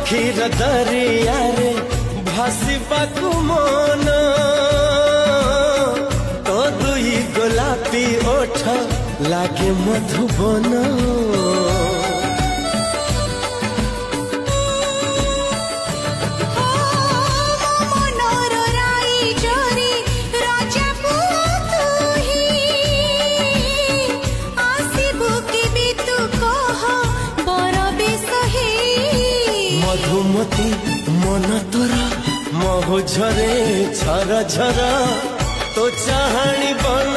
आखिर दरिया रे भासिबाकु मन तो दुई गोलापी ओठ लागे मधुबन मधुमती मन तोरा महु झरे झर झर तो चाहाणी बन